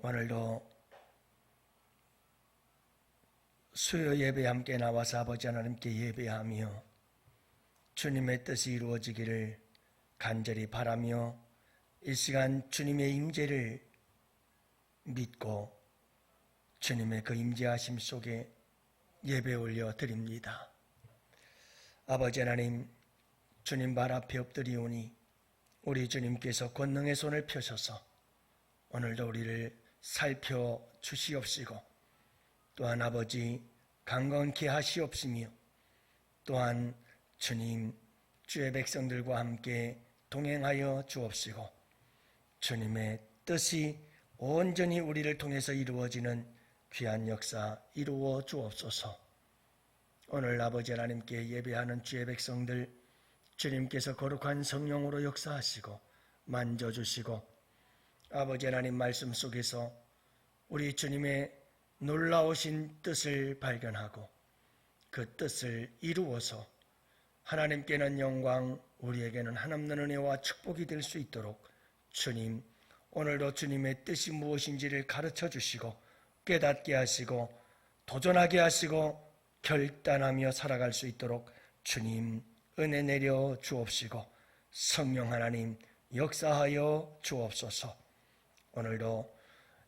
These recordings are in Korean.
오늘도 수요 예배에 함께 나와서 아버지 하나님께 예배하며 주님의 뜻이 이루어지기를 간절히 바라며 이 시간 주님의 임재를 믿고 주님의 그 임재하심 속에 예배 올려 드립니다. 아버지 하나님, 주님 발 앞에 엎드리오니 우리 주님께서 권능의 손을 펴셔서 오늘도 우리를 살펴주시옵시고 또한 아버지 강건케 하시옵시며 또한 주님 주의 백성들과 함께 동행하여 주옵시고 주님의 뜻이 온전히 우리를 통해서 이루어지는 귀한 역사 이루어 주옵소서. 오늘 아버지 하나님께 예배하는 주의 백성들 주님께서 거룩한 성령으로 역사하시고 만져주시고 아버지 하나님 말씀 속에서 우리 주님의 놀라우신 뜻을 발견하고 그 뜻을 이루어서 하나님께는 영광, 우리에게는 한없는 은혜와 축복이 될 수 있도록 주님, 오늘도 주님의 뜻이 무엇인지를 가르쳐 주시고 깨닫게 하시고 도전하게 하시고 결단하며 살아갈 수 있도록 주님 은혜 내려 주옵시고 성령 하나님 역사하여 주옵소서. 오늘도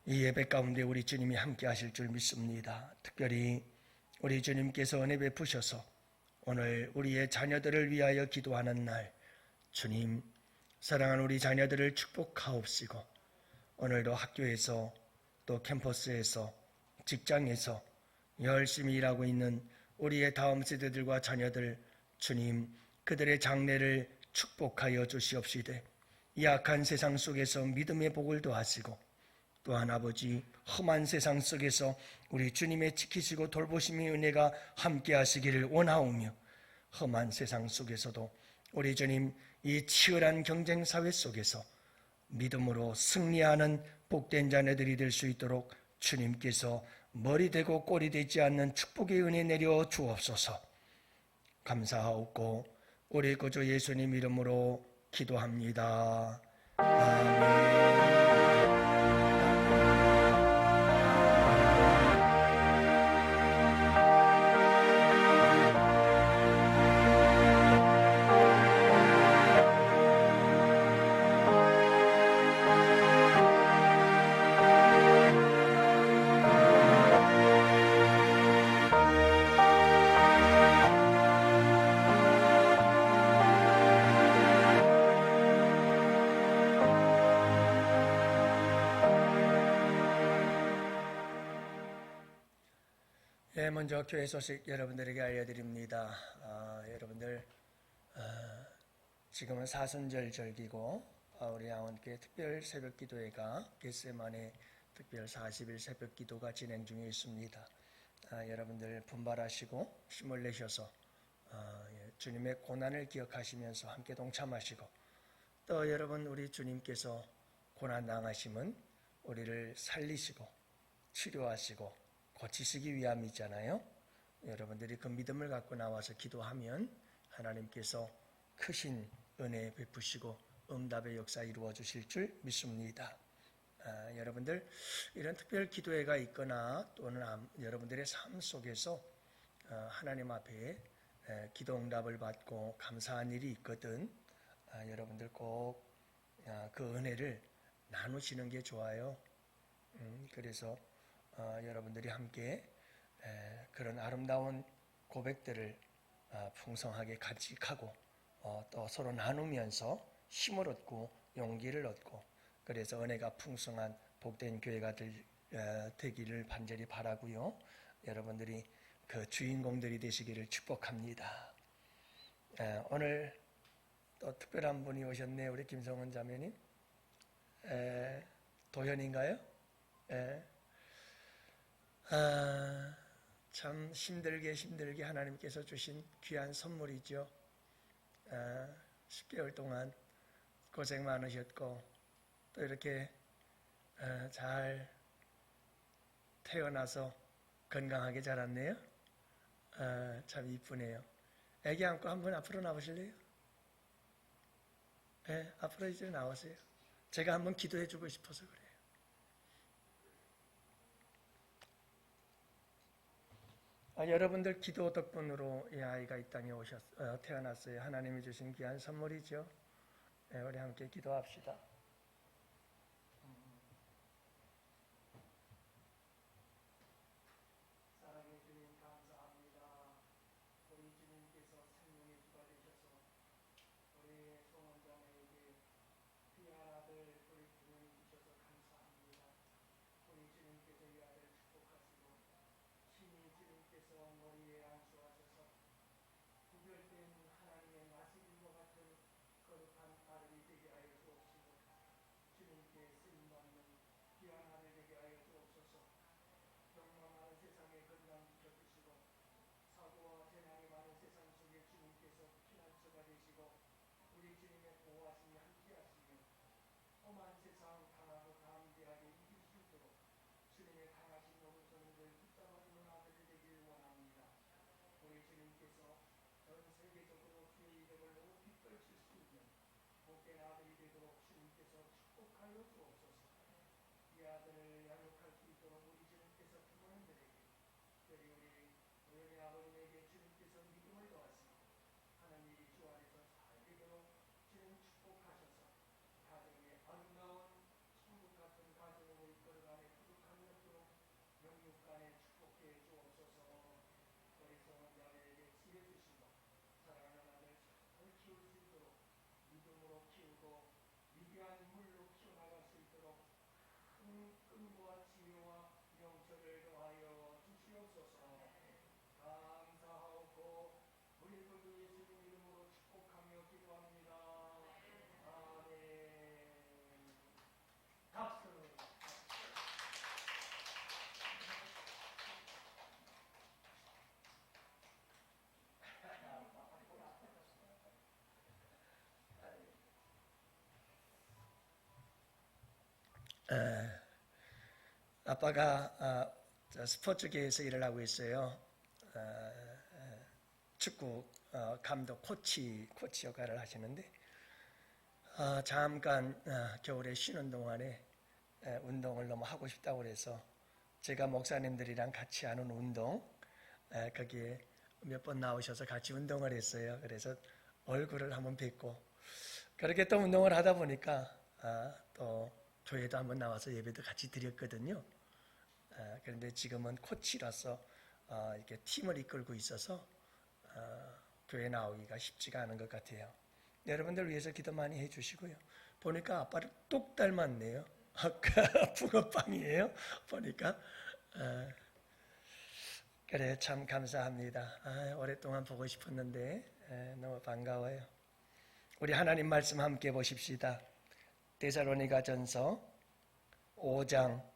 이 예배 가운데 우리 주님이 함께 하실 줄 믿습니다. 특별히 우리 주님께서 은혜 베푸셔서 오늘 우리의 자녀들을 위하여 기도하는 날 주님 사랑하는 우리 자녀들을 축복하옵시고 오늘도 학교에서 또 캠퍼스에서 직장에서 열심히 일하고 있는 우리의 다음 세대들과 자녀들 주님 그들의 장래를 축복하여 주시옵시되 이 악한 세상 속에서 믿음의 복을 더하시고 또한 아버지 험한 세상 속에서 우리 주님의 지키시고 돌보심의 은혜가 함께 하시기를 원하오며 험한 세상 속에서도 우리 주님 이 치열한 경쟁 사회 속에서 믿음으로 승리하는 복된 자녀들이 될 수 있도록 주님께서 머리 되고 꼬리 되지 않는 축복의 은혜 내려 주옵소서. 감사하옵고 우리 구주 예수님 이름으로 기도합니다. 아멘. 먼저 교회 소식 여러분들에게 알려드립니다. 여러분들 지금은 사순절 절기고 우리 양원교회 특별 새벽기도회가 겟세마네 특별 40일 새벽기도가 진행 중에 있습니다. 여러분들 분발하시고 힘을 내셔서 주님의 고난을 기억하시면서 함께 동참하시고 또 여러분 우리 주님께서 고난 당하심은 우리를 살리시고 치료하시고 고치시기 위함이잖아요. 여러분들이 그 믿음을 갖고 나와서 기도하면 하나님께서 크신 은혜 베푸시고 응답의 역사 이루어 주실 줄 믿습니다. 여러분들 이런 특별 기도회가 있거나 또는 여러분들의 삶 속에서 하나님 앞에 기도 응답을 받고 감사한 일이 있거든 여러분들 꼭 그 은혜를 나누시는 게 좋아요. 그래서 여러분들이 함께 그런 아름다운 고백들을 풍성하게 간직하고 또 서로 나누면서 힘을 얻고 용기를 얻고 그래서 은혜가 풍성한 복된 교회가 되기를 간절히 바라고요. 여러분들이 그 주인공들이 되시기를 축복합니다. 오늘 또 특별한 분이 오셨네요. 우리 김성은 자매님. 도현인가요? 참 힘들게 하나님께서 주신 귀한 선물이죠. 10개월 동안 고생 많으셨고 또 이렇게 잘 태어나서 건강하게 자랐네요. 참 이쁘네요. 애기 안고 한번 앞으로 나오실래요? 네, 앞으로 이제 나오세요. 제가 한번 기도해 주고 싶어서 그래요. 여러분들 기도 덕분으로 이 아이가 이 땅에 태어났어요. 하나님이 주신 귀한 선물이죠. 우리 함께 기도합시다. 사랑해 주님 감사합니다. 우리 주님께서 생명의 주가 되셔서 우리 송원장에게 귀한 아들 우리 주님이 주셔서 감사합니다. 우리 주님께서 이 아들 축복하시고 신이 주님께서 머리에 안수하셔서 구별된 하나님의 나시린과 같은 거룩한 아들이 되게 하여 주옵시고 주님께 쓰임받는 귀한 아들 되게 하여 주옵소서. 영광하는 세상에 건강 지켜주시고 사고와 재난이 많은 세상 속에 주님께서 피난처가 되시고 우리 주님의 보호하심이 함께하시며 험한 세상 강하고 담대하게 이길 수 있도록 주님의 강하신 오른손을 붙잡아주는 아들이 되길 원합니다. 우리 주님께서 전 세계적으로 주의 이름을 높이 떨칠 수 있는 복된 아들이 되도록 주님께서 축복하여 주옵소서. 이 아들을 양육할 수 있도록 우리 주님께서 부모님들에게 특별히 우리 우연의 아버님에게 주님께서 믿음을 더하시고 하는 일이 주 안에서 잘 되도록 주님 축복하셔서 가정의 아름다운 천국 같은 가정으로 이끌어가며 부족함이 없도록 영육 간에 축복해 주옵소서. 우리 성원자매에게 지혜 주시고 사랑하는 아들 잘 키울 수 있도록 믿음으로 키우고 위대한 인물로 키워나갈 수 있도록 큰 끈과 지혜와 명철을 더하여 주시옵소서. 감사하고 우리 모두 예수님 이름으로 축복하며 기도합니다. 아멘. 박수. 아빠가 스포츠계에서 일을 하고 있어요. 축구 감독 코치 역할을 하시는데 잠깐 겨울에 쉬는 동안에 운동을 너무 하고 싶다고 그래서 제가 목사님들이랑 같이 하는 운동 거기에 몇 번 나오셔서 같이 운동을 했어요. 그래서 얼굴을 한번 뵙고 그렇게 또 운동을 하다 보니까 또 교회도 한번 나와서 예배도 같이 드렸거든요. 그런데 지금은 코치라서 이렇게 팀을 이끌고 있어서 교회 나오기가 쉽지가 않은 것 같아요. 여러분들 위해서 기도 많이 해주시고요. 보니까 아빠를 똑 닮았네요. 아까 붕어빵이에요. 보니까 그래 참 감사합니다. 오랫동안 보고 싶었는데 너무 반가워요. 우리 하나님 말씀 함께 보십시다. 데살로니가전서 5장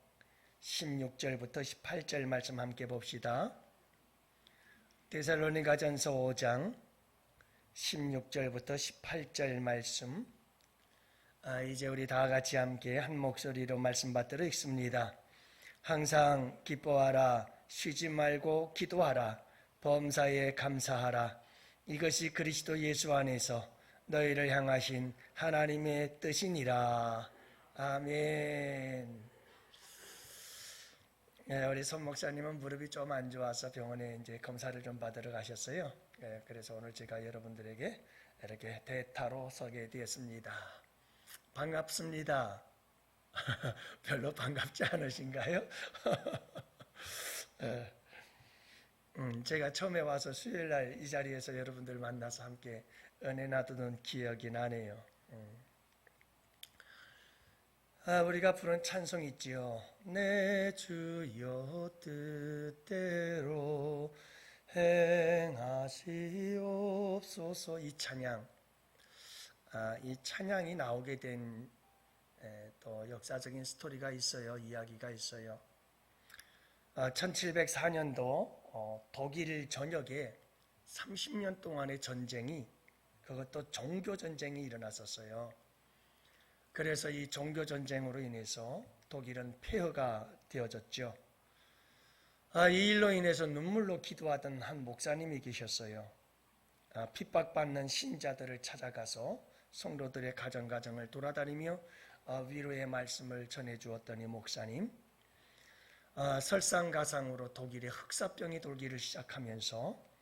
16절부터 18절 말씀 함께 봅시다. 데살로니가전서 5장 16절부터 18절 말씀 이제 우리 다 같이 함께 한 목소리로 말씀 받들어 읽습니다. 항상 기뻐하라, 쉬지 말고 기도하라, 범사에 감사하라. 이것이 그리스도 예수 안에서 너희를 향하신 하나님의 뜻이니라. 아멘. 우리 손 목사님은 무릎이 좀 안 좋아서 병원에 이제 검사를 좀 받으러 가셨어요. 그래서 오늘 제가 여러분들에게 이렇게 대타로 서게 되었습니다. 반갑습니다. 별로 반갑지 않으신가요? 제가 처음에 와서 수요일날 이 자리에서 여러분들 만나서 함께 은혜 나누는 기억이 나네요. 우리가 부른 찬송 있지요. 내 주여 뜻대로 행하시옵소서. 이 찬양, 이 찬양이 나오게 된 또 역사적인 스토리가 있어요. 이야기가 있어요. 1704년도 독일 전역에 30년 동안의 전쟁이, 그것도 종교전쟁이 일어났었어요. 그래서 이 종교전쟁으로 인해서 독일은 폐허가 되어졌죠. 이 일로 인해서 눈물로 기도하던 한 목사님이 계셨어요. 핍박받는 신자들을 찾아가서 성도들의 가정을 돌아다니며 위로의 말씀을 전해주었던 이 목사님. 설상가상으로 독일에 흑사병이 돌기를 시작하면서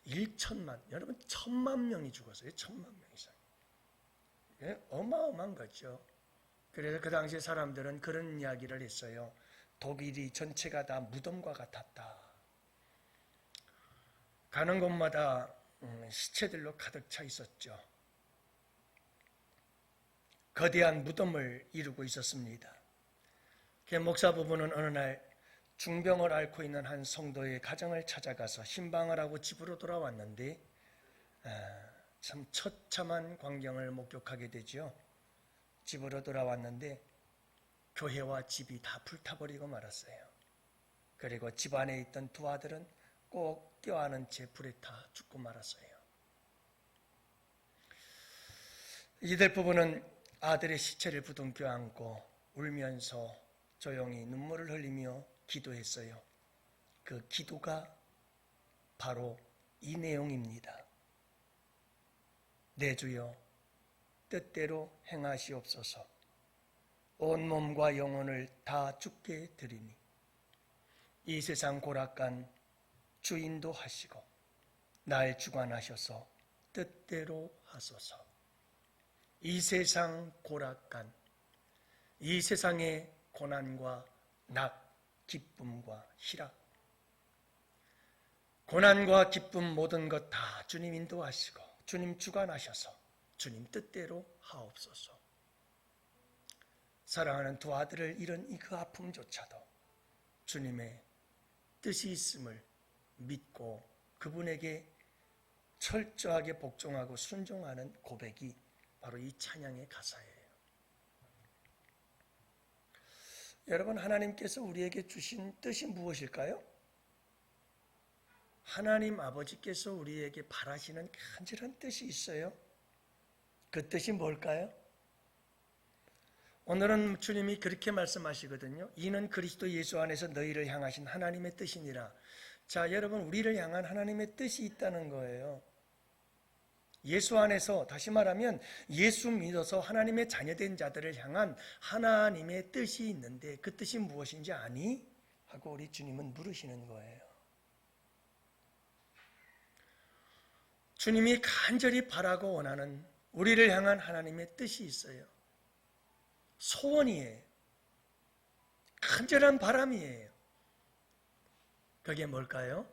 1천만, 여러분 1,000,000명이 죽었어요. 1,000,000명 이상. 예? 어마어마한 거죠. 그래서 그 당시에 사람들은 그런 이야기를 했어요. 독일이 전체가 다 무덤과 같았다. 가는 곳마다 시체들로 가득 차 있었죠. 거대한 무덤을 이루고 있었습니다. 목사 부부는 어느 날 중병을 앓고 있는 한 성도의 가정을 찾아가서 신방을 하고 집으로 돌아왔는데 참 처참한 광경을 목격하게 되죠. 집으로 돌아왔는데 교회와 집이 다 불타버리고 말았어요. 그리고 집 안에 있던 두 아들은 꼭 껴안은 채 불에 타 죽고 말았어요. 이들 부부는 아들의 시체를 부둥켜 안고 울면서 조용히 눈물을 흘리며 기도했어요. 그 기도가 바로 이 내용입니다. 내 주여 뜻대로 행하시옵소서. 온 몸과 영혼을 다 주께 드리니 이 세상 고락간 주인도 하시고 날 주관하셔서 뜻대로 하소서. 이 세상 고락간, 이 세상의 고난과 낙, 기쁨과 희락, 고난과 기쁨 모든 것 다 주님 인도하시고 주님 주관하셔서 주님 뜻대로 하옵소서. 사랑하는 두 아들을 잃은 이 그 아픔조차도 주님의 뜻이 있음을 믿고 그분에게 철저하게 복종하고 순종하는 고백이 바로 이 찬양의 가사예요. 여러분, 하나님께서 우리에게 주신 뜻이 무엇일까요? 하나님 아버지께서 우리에게 바라시는 간절한 뜻이 있어요. 그 뜻이 뭘까요? 오늘은 주님이 그렇게 말씀하시거든요. 이는 그리스도 예수 안에서 너희를 향하신 하나님의 뜻이니라. 자, 여러분, 우리를 향한 하나님의 뜻이 있다는 거예요. 예수 안에서, 다시 말하면 예수 믿어서 하나님의 자녀된 자들을 향한 하나님의 뜻이 있는데 그 뜻이 무엇인지 아니? 하고 우리 주님은 물으시는 거예요. 주님이 간절히 바라고 원하는 우리를 향한 하나님의 뜻이 있어요. 소원이에요. 간절한 바람이에요. 그게 뭘까요?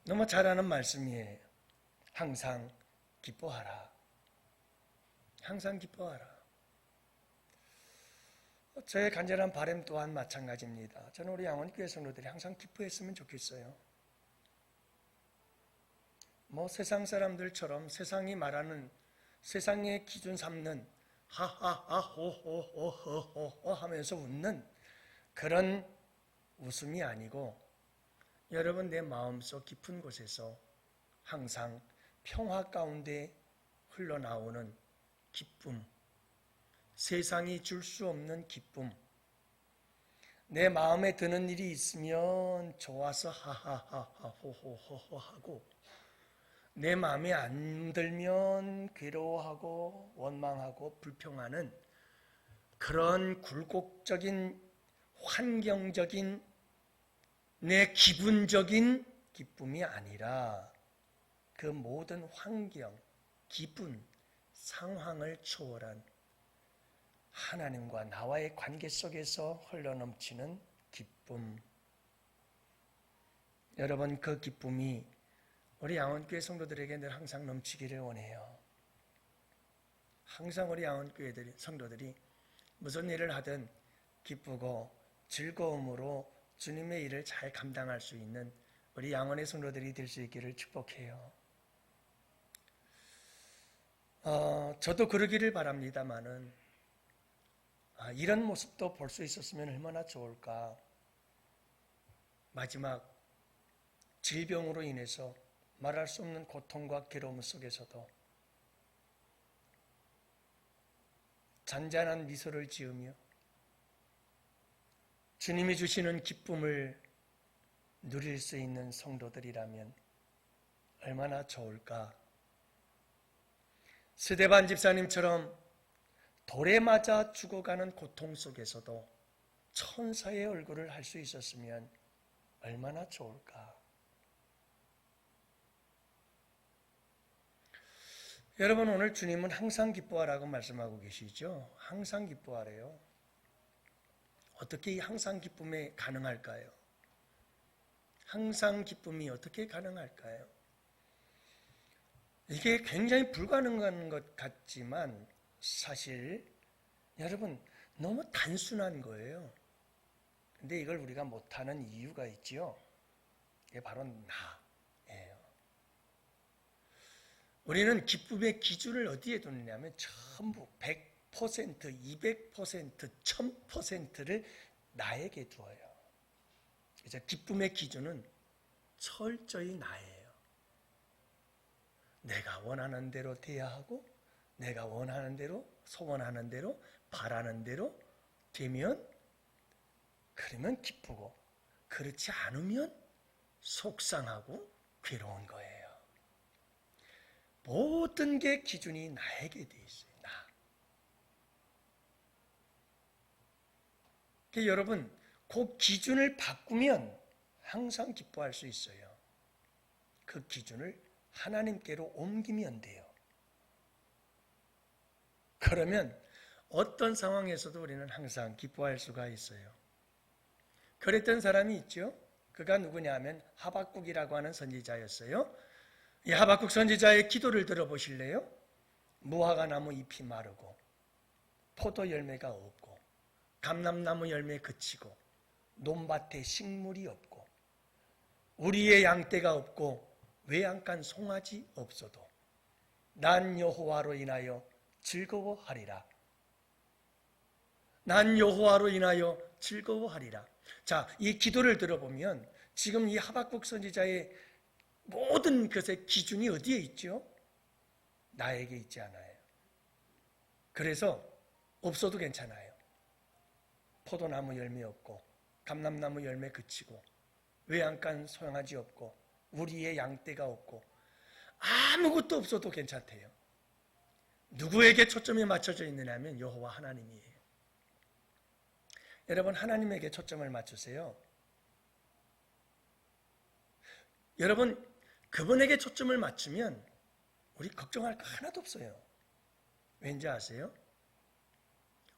너무 잘 아는 말씀이에요. 항상 기뻐하라. 항상 기뻐하라. 저의 간절한 바람 또한 마찬가지입니다. 저는 우리 양원교회 성도들이 항상 기뻐했으면 좋겠어요. 세상 사람들처럼 세상이 말하는, 세상의 기준 삼는 하하하 호호호호호 하면서 웃는 그런 웃음이 아니고, 여러분 내 마음속 깊은 곳에서 항상 평화 가운데 흘러나오는 기쁨, 세상이 줄 수 없는 기쁨, 내 마음에 드는 일이 있으면 좋아서 하하하 호호호호 하고, 내 마음에 안 들면 괴로워하고 원망하고 불평하는 그런 굴곡적인 환경적인 내 기분적인 기쁨이 아니라 그 모든 환경, 기분, 상황을 초월한 하나님과 나와의 관계 속에서 흘러넘치는 기쁨. 여러분, 그 기쁨이 우리 양원교회 성도들에게 늘 항상 넘치기를 원해요. 항상 우리 양원교회 성도들이 무슨 일을 하든 기쁘고 즐거움으로 주님의 일을 잘 감당할 수 있는 우리 양원의 성도들이 될 수 있기를 축복해요. 저도 그러기를 바랍니다마는 이런 모습도 볼 수 있었으면 얼마나 좋을까. 마지막 질병으로 인해서 말할 수 없는 고통과 괴로움 속에서도 잔잔한 미소를 지으며 주님이 주시는 기쁨을 누릴 수 있는 성도들이라면 얼마나 좋을까. 스데반 집사님처럼 돌에 맞아 죽어가는 고통 속에서도 천사의 얼굴을 할 수 있었으면 얼마나 좋을까. 여러분, 오늘 주님은 항상 기뻐하라고 말씀하고 계시죠? 항상 기뻐하래요. 어떻게 이 항상 기쁨이 가능할까요? 항상 기쁨이 어떻게 가능할까요? 이게 굉장히 불가능한 것 같지만 사실 여러분 너무 단순한 거예요. 근데 이걸 우리가 못하는 이유가 있지요. 이게 바로 나예요. 우리는 기쁨의 기준을 어디에 두느냐면 전부 100%, 200%, 1000%를 나에게 두어요. 그래서 기쁨의 기준은 철저히 나예요. 내가 원하는 대로 돼야 하고, 내가 원하는 대로, 소원하는 대로, 바라는 대로 되면, 그러면 기쁘고, 그렇지 않으면 속상하고 괴로운 거예요. 모든 게 기준이 나에게 돼 있어요. 나. 그러니까 여러분, 그 기준을 바꾸면 항상 기뻐할 수 있어요. 그 기준을 하나님께로 옮기면 돼요. 그러면 어떤 상황에서도 우리는 항상 기뻐할 수가 있어요. 그랬던 사람이 있죠. 그가 누구냐 하면 하박국이라고 하는 선지자였어요. 이 하박국 선지자의 기도를 들어보실래요? 무화과 나무 잎이 마르고 포도 열매가 없고 감람나무 열매 그치고 논밭에 식물이 없고 우리의 양떼가 없고 외양간 송아지 없어도 난 여호와로 인하여 즐거워하리라. 난 여호와로 인하여 즐거워하리라. 자, 이 기도를 들어보면 지금 이 하박국 선지자의 모든 것의 기준이 어디에 있죠? 나에게 있지 않아요. 그래서 없어도 괜찮아요. 포도나무 열매 없고 감람나무 열매 그치고 외양간 소양아지 없고 우리의 양떼가 없고 아무것도 없어도 괜찮대요. 누구에게 초점이 맞춰져 있느냐면 여호와 하나님이에요. 여러분, 하나님에게 초점을 맞추세요. 여러분, 그분에게 초점을 맞추면 우리 걱정할 거 하나도 없어요. 왠지 아세요?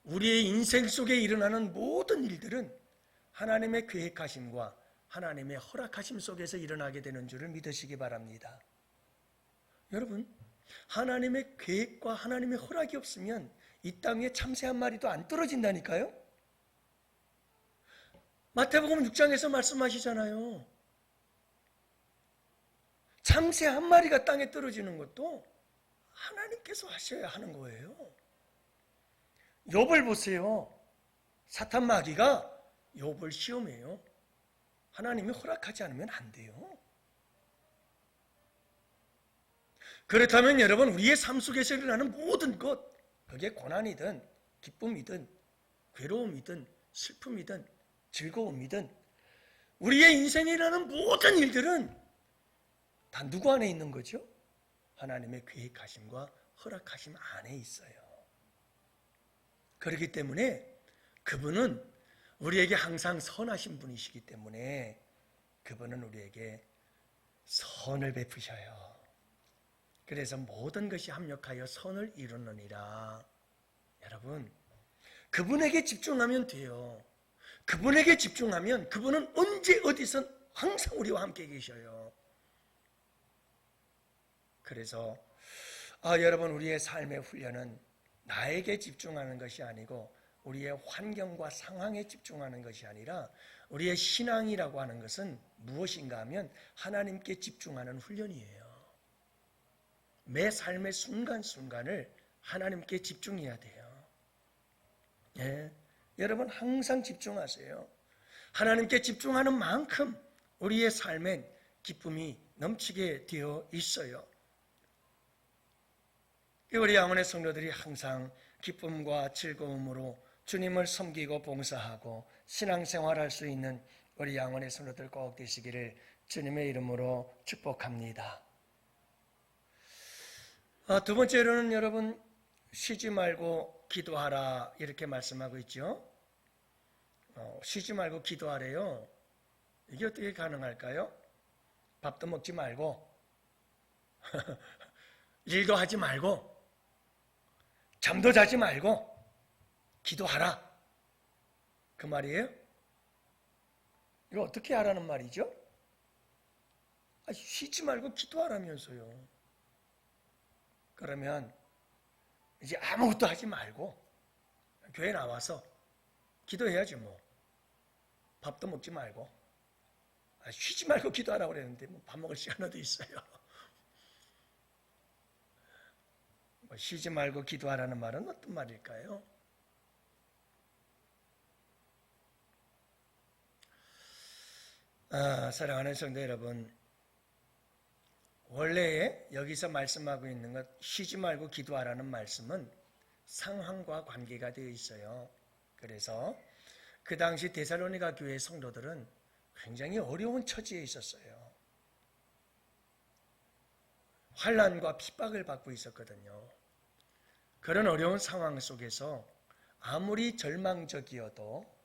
우리의 인생 속에 일어나는 모든 일들은 하나님의 계획하심과 하나님의 허락하심 속에서 일어나게 되는 줄을 믿으시기 바랍니다. 여러분, 하나님의 계획과 하나님의 허락이 없으면 이 땅에 참새 한 마리도 안 떨어진다니까요? 마태복음 6장에서 말씀하시잖아요. 참새 한 마리가 땅에 떨어지는 것도 하나님께서 하셔야 하는 거예요. 욥을 보세요. 사탄 마귀가 욥을 시험해요. 하나님이 허락하지 않으면 안 돼요. 그렇다면 여러분, 우리의 삶 속에서 일어나는 모든 것, 그게 고난이든 기쁨이든 괴로움이든 슬픔이든 즐거움이든 우리의 인생에 일어나는 모든 일들은 다 누구 안에 있는 거죠? 하나님의 계획하심과 허락하심 안에 있어요. 그렇기 때문에 그분은 우리에게 항상 선하신 분이시기 때문에 그분은 우리에게 선을 베푸셔요. 그래서 모든 것이 합력하여 선을 이루느니라. 여러분, 그분에게 집중하면 돼요. 그분에게 집중하면 그분은 언제 어디선 항상 우리와 함께 계셔요. 그래서 여러분, 우리의 삶의 훈련은 나에게 집중하는 것이 아니고 우리의 환경과 상황에 집중하는 것이 아니라 우리의 신앙이라고 하는 것은 무엇인가 하면 하나님께 집중하는 훈련이에요. 매 삶의 순간순간을 하나님께 집중해야 돼요. 예, 여러분 항상 집중하세요. 하나님께 집중하는 만큼 우리의 삶엔 기쁨이 넘치게 되어 있어요. 우리 양원의 성도들이 항상 기쁨과 즐거움으로 주님을 섬기고 봉사하고 신앙생활할 수 있는 우리 양원의 성도들 꼭 되시기를 주님의 이름으로 축복합니다. 두 번째로는 여러분, 쉬지 말고 기도하라 이렇게 말씀하고 있죠. 쉬지 말고 기도하래요. 이게 어떻게 가능할까요? 밥도 먹지 말고 일도 하지 말고 잠도 자지 말고 기도하라. 그 말이에요? 이거 어떻게 하라는 말이죠? 쉬지 말고 기도하라면서요. 그러면 이제 아무것도 하지 말고 교회 나와서 기도해야지 뭐. 밥도 먹지 말고. 쉬지 말고 기도하라고 그랬는데 뭐 밥 먹을 시간 어디 있어요. 쉬지 말고 기도하라는 말은 어떤 말일까요? 사랑하는 성도 여러분, 원래 여기서 말씀하고 있는 것 쉬지 말고 기도하라는 말씀은 상황과 관계가 되어 있어요. 그래서 그 당시 데살로니가 교회 성도들은 굉장히 어려운 처지에 있었어요. 환난과 핍박을 받고 있었거든요. 그런 어려운 상황 속에서 아무리 절망적이어도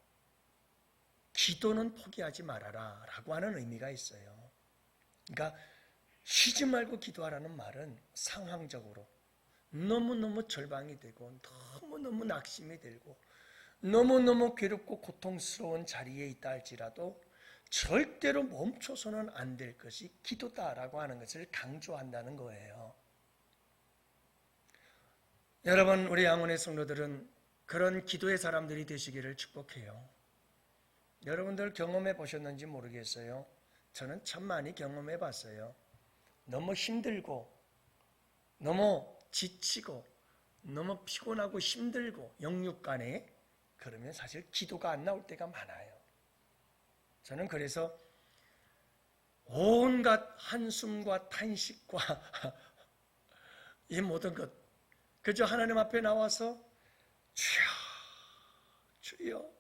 기도는 포기하지 말아라 라고 하는 의미가 있어요. 그러니까 쉬지 말고 기도하라는 말은 상황적으로 너무너무 절망이 되고 너무너무 낙심이 들고 너무너무 괴롭고 고통스러운 자리에 있다 할지라도 절대로 멈춰서는 안 될 것이 기도다라고 하는 것을 강조한다는 거예요. 여러분, 우리 양원의 성도들은 그런 기도의 사람들이 되시기를 축복해요. 여러분들 경험해 보셨는지 모르겠어요. 저는 참 많이 경험해 봤어요. 너무 힘들고 너무 지치고 너무 피곤하고 힘들고 영육간에 그러면 사실 기도가 안 나올 때가 많아요. 저는 그래서 온갖 한숨과 탄식과 이 모든 것 그저 하나님 앞에 나와서 주여 주여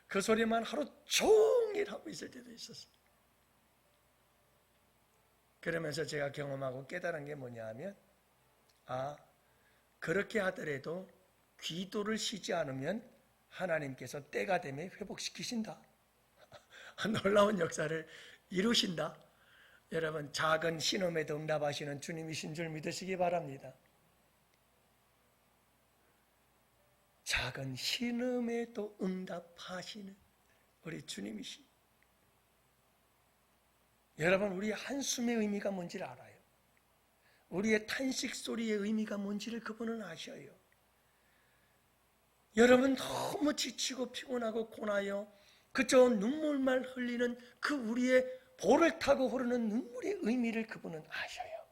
그 소리만 하루 종일 하고 있을 때도 있었어요. 그러면서 제가 경험하고 깨달은 게 뭐냐 하면 그렇게 하더라도 기도를 쉬지 않으면 하나님께서 때가 되면 회복시키신다. 놀라운 역사를 이루신다. 여러분, 작은 신음에도 응답하시는 주님이신 줄 믿으시기 바랍니다. 작은 신음에도 응답하시는 우리 주님이신. 여러분, 우리의 한숨의 의미가 뭔지를 알아요. 우리의 탄식 소리의 의미가 뭔지를 그분은 아셔요. 여러분, 너무 지치고 피곤하고 고나요 그저 눈물만 흘리는 그 우리의 볼을 타고 흐르는 눈물의 의미를 그분은 아셔요.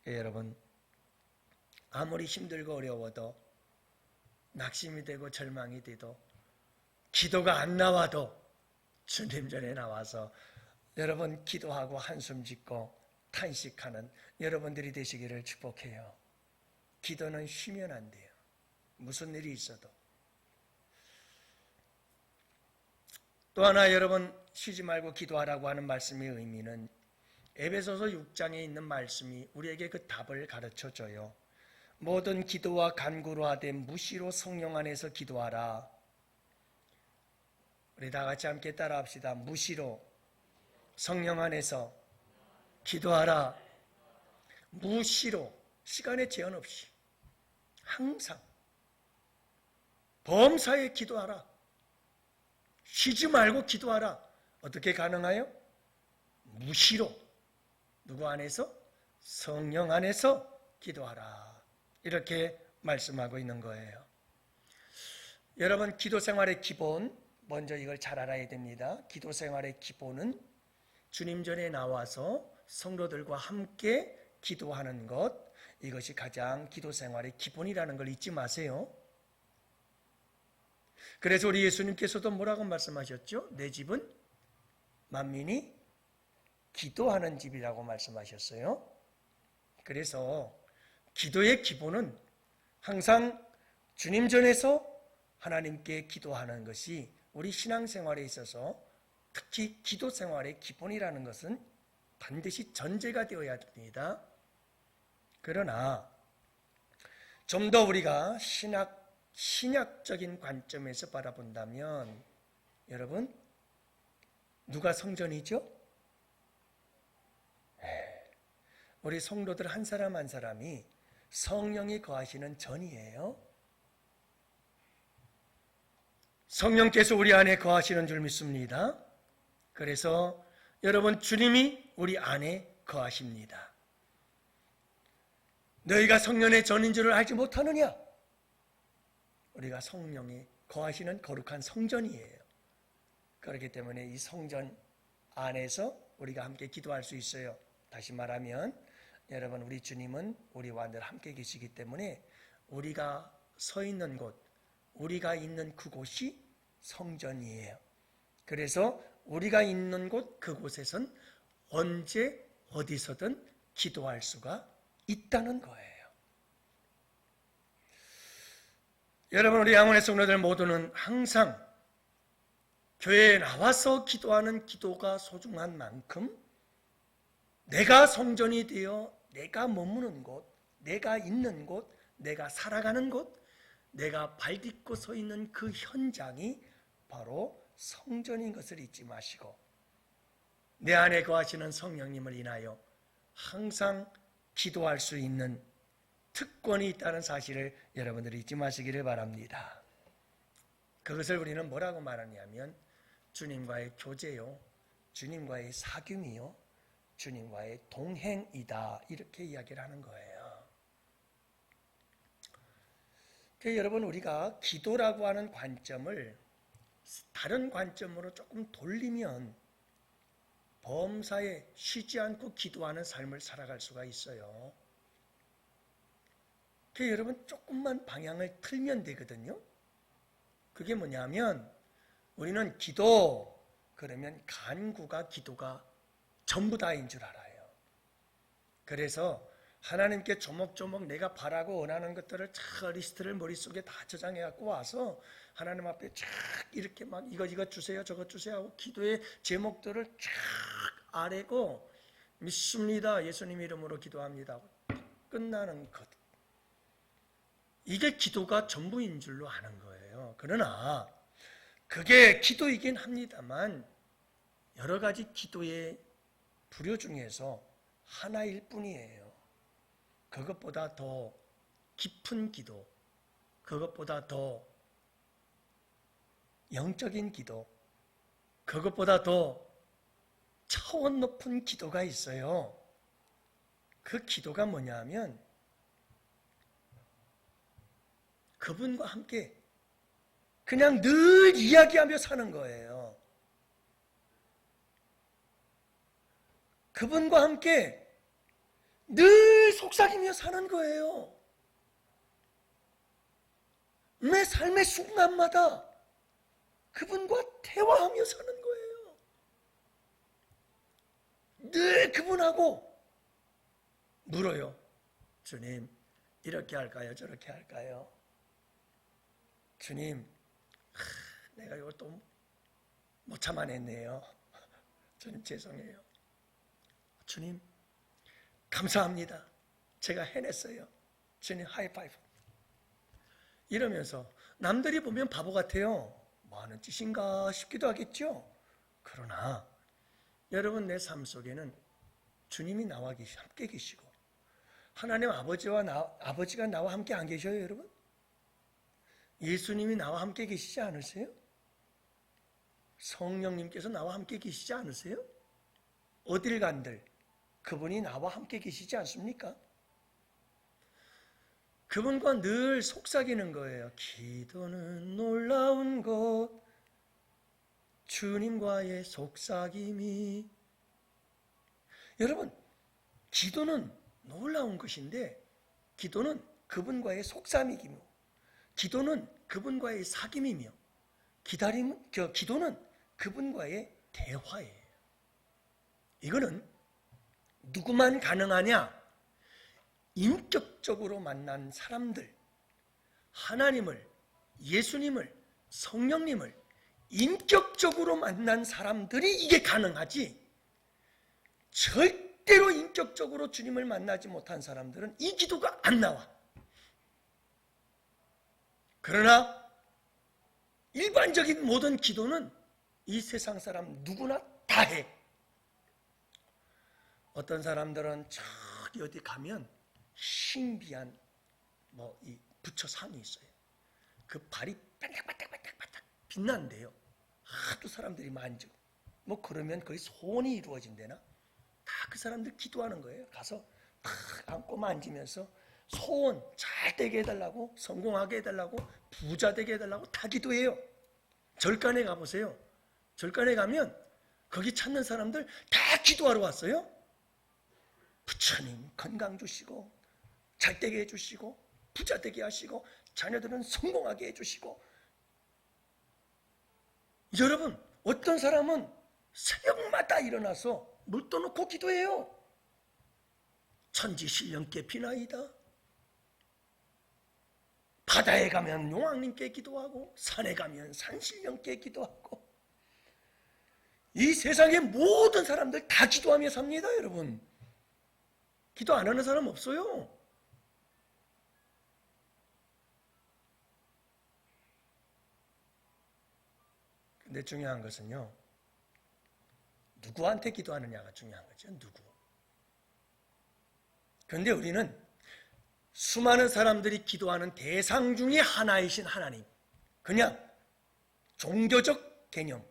여러분, 아무리 힘들고 어려워도 낙심이 되고 절망이 돼도 기도가 안 나와도 주님 전에 나와서 여러분 기도하고 한숨 짓고 탄식하는 여러분들이 되시기를 축복해요. 기도는 쉬면 안 돼요. 무슨 일이 있어도. 또 하나 여러분 쉬지 말고 기도하라고 하는 말씀의 의미는 에베소서 6장에 있는 말씀이 우리에게 그 답을 가르쳐줘요. 모든 기도와 간구로 하되 무시로 성령 안에서 기도하라. 우리 다 같이 함께 따라합시다. 무시로 성령 안에서 기도하라. 무시로 시간에 제한 없이 항상 범사에 기도하라. 쉬지 말고 기도하라. 어떻게 가능해요? 무시로 누구 안에서? 성령 안에서 기도하라. 이렇게 말씀하고 있는 거예요. 여러분, 기도 생활의 기본 먼저 이걸 잘 알아야 됩니다. 기도 생활의 기본은 주님 전에 나와서 성도들과 함께 기도하는 것, 이것이 가장 기도 생활의 기본이라는 걸 잊지 마세요. 그래서 우리 예수님께서도 뭐라고 말씀하셨죠? 내 집은 만민이 기도하는 집이라고 말씀하셨어요. 그래서 기도의 기본은 항상 주님 전에서 하나님께 기도하는 것이 우리 신앙생활에 있어서 특히 기도 생활의 기본이라는 것은 반드시 전제가 되어야 됩니다. 그러나 좀 더 우리가 신학 신약적인 관점에서 바라본다면 여러분 누가 성전이죠? 우리 성도들 한 사람 한 사람이 성령이 거하시는 전이에요. 성령께서 우리 안에 거하시는 줄 믿습니다. 그래서 여러분 주님이 우리 안에 거하십니다. 너희가 성령의 전인 줄을 알지 못하느냐? 우리가 성령이 거하시는 거룩한 성전이에요. 그렇기 때문에 이 성전 안에서 우리가 함께 기도할 수 있어요. 다시 말하면 여러분 우리 주님은 우리와 늘 함께 계시기 때문에 우리가 서 있는 곳, 우리가 있는 그곳이 성전이에요. 그래서 우리가 있는 곳 그곳에선 언제 어디서든 기도할 수가 있다는 거예요. 여러분 우리 양원의 성도들 모두는 항상 교회에 나와서 기도하는 기도가 소중한 만큼 내가 성전이 되어 내가 머무는 곳, 내가 있는 곳, 내가 살아가는 곳, 내가 발 딛고 서 있는 그 현장이 바로 성전인 것을 잊지 마시고 내 안에 거하시는 성령님을 인하여 항상 기도할 수 있는 특권이 있다는 사실을 여러분들이 잊지 마시기를 바랍니다. 그것을 우리는 뭐라고 말하냐면 주님과의 교제요, 주님과의 사귐이요, 주님과의 동행이다 이렇게 이야기를 하는 거예요. 그래서 여러분 우리가 기도라고 하는 관점을 다른 관점으로 조금 돌리면 범사에 쉬지 않고 기도하는 삶을 살아갈 수가 있어요. 그래서 여러분 조금만 방향을 틀면 되거든요. 그게 뭐냐면 우리는 기도 그러면 간구가 기도가 전부 다인 줄 알아요. 그래서 하나님께 조목조목 내가 바라고 원하는 것들을 쫙 리스트를 머릿속에 다 저장해 갖고 와서 하나님 앞에 쫙 이렇게 막 이거 주세요 저거 주세요 하고 기도의 제목들을 쫙 아뢰고 믿습니다 예수님 이름으로 기도합니다 끝나는 것, 이게 기도가 전부인 줄로 아는 거예요. 그러나 그게 기도이긴 합니다만 여러 가지 기도의 부류 중에서 하나일 뿐이에요. 그것보다 더 깊은 기도, 그것보다 더 영적인 기도, 그것보다 더 차원 높은 기도가 있어요. 그 기도가 뭐냐면 그분과 함께 그냥 늘 이야기하며 사는 거예요. 그분과 함께 늘 속삭이며 사는 거예요. 내 삶의 순간마다 그분과 대화하며 사는 거예요. 늘 그분하고 물어요. 주님, 이렇게 할까요? 저렇게 할까요? 주님, 내가 이걸 또 못 참아냈네요. 주님 죄송해요. 주님 감사합니다. 제가 해냈어요. 주님 하이파이브. 이러면서 남들이 보면 바보 같아요. 뭐 하는 짓인가 싶기도 하겠죠. 그러나 여러분 내 삶 속에는 주님이 나와 함께 계시고 하나님 아버지가 나와 함께 안 계셔요 여러분? 예수님이 나와 함께 계시지 않으세요? 성령님께서 나와 함께 계시지 않으세요? 어딜 간들 그분이 나와 함께 계시지 않습니까? 그분과 늘 속삭이는 거예요. 기도는 놀라운 것, 주님과의 속삭임이. 여러분, 기도는 놀라운 것인데 기도는 그분과의 속삭임이며 기도는 그분과의 사귐이며 기도는 그분과의 대화예요. 이거는 누구만 가능하냐? 인격적으로 만난 사람들, 하나님을, 예수님을, 성령님을 인격적으로 만난 사람들이 이게 가능하지 절대로 인격적으로 주님을 만나지 못한 사람들은 이 기도가 안 나와. 그러나 일반적인 모든 기도는 이 세상 사람 누구나 다 해. 어떤 사람들은 저기 어디 가면 신비한 이 부처 산이 있어요. 그 발이 반짝반짝반짝반짝 빛난대요. 하도 사람들이 만지고 그러면 거의 소원이 이루어진대나? 다 그 사람들 기도하는 거예요. 가서 탁 안고 만지면서 소원 잘 되게 해달라고, 성공하게 해달라고, 부자 되게 해달라고 다 기도해요. 절간에 가보세요. 절간에 가면 거기 찾는 사람들 다 기도하러 왔어요. 부처님 건강 주시고 잘 되게 해주시고 부자 되게 하시고 자녀들은 성공하게 해주시고. 여러분, 어떤 사람은 새벽마다 일어나서 물 떠놓고 기도해요. 천지신령께 비나이다. 바다에 가면 용왕님께 기도하고 산에 가면 산신령께 기도하고. 이 세상의 모든 사람들 다 기도하며 삽니다. 여러분, 기도 안 하는 사람 없어요. 근데 중요한 것은요, 누구한테 기도하느냐가 중요한 거죠. 누구. 그런데 우리는 수많은 사람들이 기도하는 대상 중에 하나이신 하나님, 그냥 종교적 개념,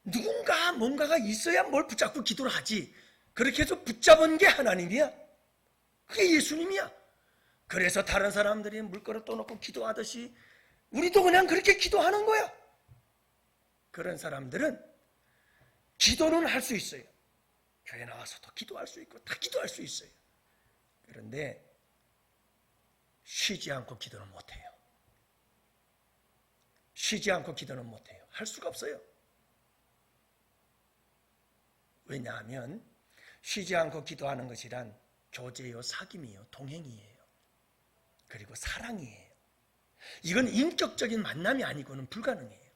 누군가 뭔가가 있어야 뭘 붙잡고 기도를 하지, 그렇게 해서 붙잡은 게 하나님이야. 그게 예수님이야. 그래서 다른 사람들이 물그릇 떠놓고 기도하듯이 우리도 그냥 그렇게 기도하는 거야. 그런 사람들은 기도는 할 수 있어요. 교회 나와서도 기도할 수 있고 다 기도할 수 있어요. 그런데 쉬지 않고 기도는 못해요. 쉬지 않고 기도는 못해요. 할 수가 없어요. 왜냐하면 쉬지 않고 기도하는 것이란 교제요, 사귐이요, 동행이에요. 그리고 사랑이에요. 이건 인격적인 만남이 아니고는 불가능해요.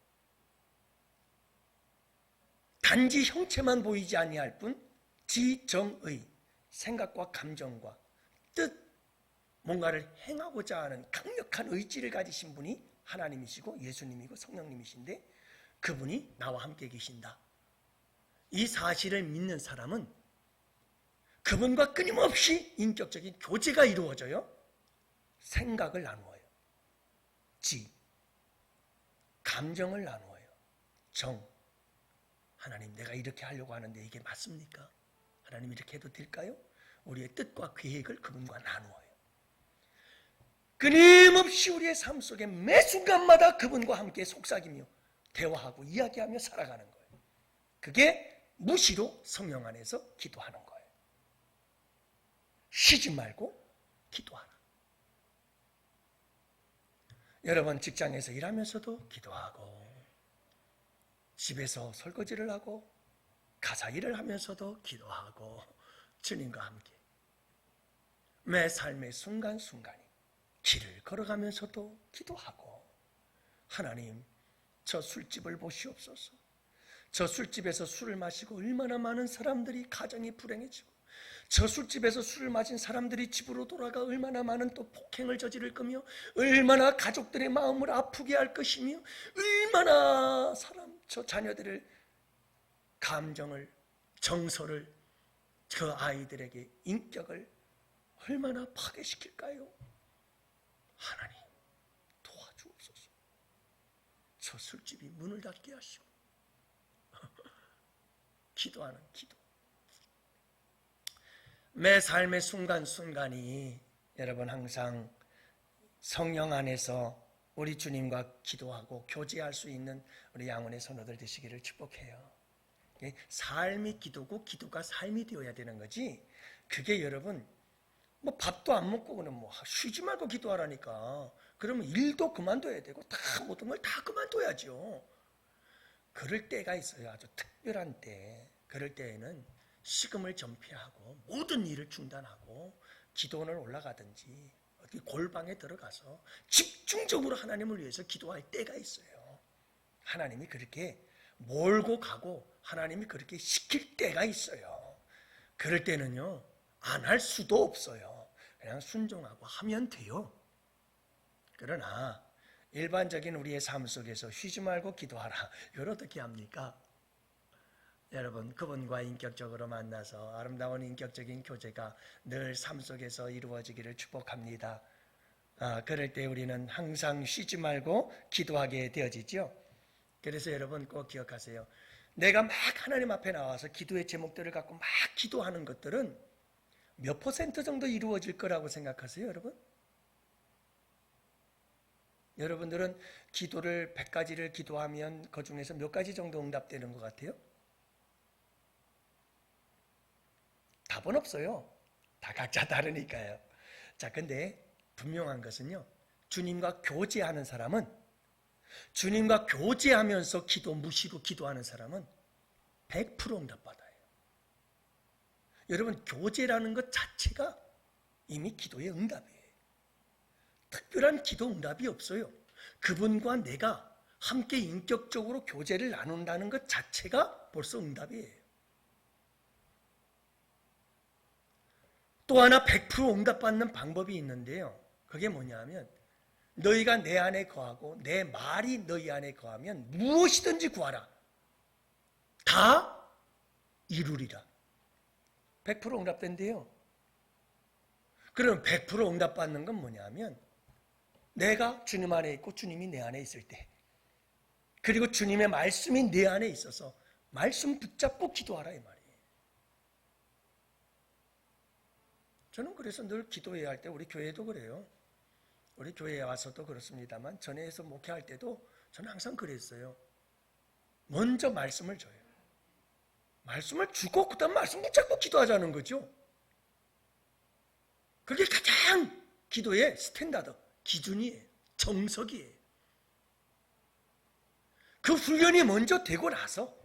단지 형체만 보이지 아니할 뿐 지정의, 생각과 감정과 뜻, 뭔가를 행하고자 하는 강력한 의지를 가지신 분이 하나님이시고 예수님이고 성령님이신데, 그분이 나와 함께 계신다. 이 사실을 믿는 사람은 그분과 끊임없이 인격적인 교제가 이루어져요. 생각을 나누어요. 지, 감정을 나누어요. 정, 하나님 내가 이렇게 하려고 하는데 이게 맞습니까? 하나님 이렇게 해도 될까요? 우리의 뜻과 계획을 그분과 나누어요. 끊임없이 우리의 삶 속에 매 순간마다 그분과 함께 속삭이며 대화하고 이야기하며 살아가는 거예요. 그게 무시로 성령 안에서 기도하는 거예요. 쉬지 말고 기도하라. 여러분, 직장에서 일하면서도 기도하고, 집에서 설거지를 하고, 가사 일을 하면서도 기도하고, 주님과 함께 매 삶의 순간순간이 길을 걸어가면서도 기도하고, 하나님 저 술집을 보시옵소서. 저 술집에서 술을 마시고 얼마나 많은 사람들이 가정이 불행해지고, 저 술집에서 술을 마신 사람들이 집으로 돌아가 얼마나 많은 또 폭행을 저지를 거며, 얼마나 가족들의 마음을 아프게 할 것이며, 얼마나 저 자녀들의 감정을, 정서를, 저 아이들에게 인격을 얼마나 파괴시킬까요? 하나님 도와주옵소서. 저 술집이 문을 닫게 하시고. 기도하는 기도. 매 삶의 순간순간이 여러분 항상 성령 안에서 우리 주님과 기도하고 교제할 수 있는 우리 양원의 선호들 되시기를 축복해요. 삶이 기도고 기도가 삶이 되어야 되는 거지, 그게 여러분 밥도 안 먹고 그냥 쉬지 말고 기도하라니까, 그러면 일도 그만둬야 되고 다 모든 걸 다 그만둬야죠. 그럴 때가 있어요. 아주 특별한 때. 그럴 때에는 식음을 전폐하고 모든 일을 중단하고 기도원을 올라가든지 어디 골방에 들어가서 집중적으로 하나님을 위해서 기도할 때가 있어요. 하나님이 그렇게 몰고 가고 하나님이 그렇게 시킬 때가 있어요. 그럴 때는요, 안 할 수도 없어요. 그냥 순종하고 하면 돼요. 그러나 일반적인 우리의 삶 속에서 쉬지 말고 기도하라. 이걸 어떻게 합니까? 여러분, 그분과 인격적으로 만나서 아름다운 인격적인 교제가 늘 삶 속에서 이루어지기를 축복합니다. 그럴 때 우리는 항상 쉬지 말고 기도하게 되어지죠. 그래서 여러분 꼭 기억하세요. 내가 막 하나님 앞에 나와서 기도의 제목들을 갖고 막 기도하는 것들은 몇 퍼센트 정도 이루어질 거라고 생각하세요, 여러분? 여러분들은 기도를 100가지를 기도하면 그 중에서 몇 가지 정도 응답되는 것 같아요? 답은 없어요. 다 각자 다르니까요. 자, 근데 분명한 것은요, 주님과 교제하는 사람은, 주님과 교제하면서 기도 무시로 기도하는 사람은 100% 응답받아요. 여러분, 교제라는 것 자체가 이미 기도의 응답이에요. 특별한 기도 응답이 없어요. 그분과 내가 함께 인격적으로 교제를 나눈다는 것 자체가 벌써 응답이에요. 또 하나 100% 응답받는 방법이 있는데요. 그게 뭐냐면 너희가 내 안에 거하고 내 말이 너희 안에 거하면 무엇이든지 구하라. 다 이루리라. 100% 응답된대요. 그럼 100% 응답받는 건 뭐냐면 내가 주님 안에 있고 주님이 내 안에 있을 때, 그리고 주님의 말씀이 내 안에 있어서 말씀 붙잡고 기도하라 이 말이에요. 저는 그래서 늘 기도해야 할 때, 우리 교회도 그래요. 우리 교회에 와서도 그렇습니다만 전회에서 목회할 때도 저는 항상 그랬어요. 먼저 말씀을 줘요. 말씀을 주고 그 다음 말씀 붙잡고 기도하자는 거죠. 그게 가장 기도의 스탠다드, 기준이에요. 정석이에요. 그 훈련이 먼저 되고 나서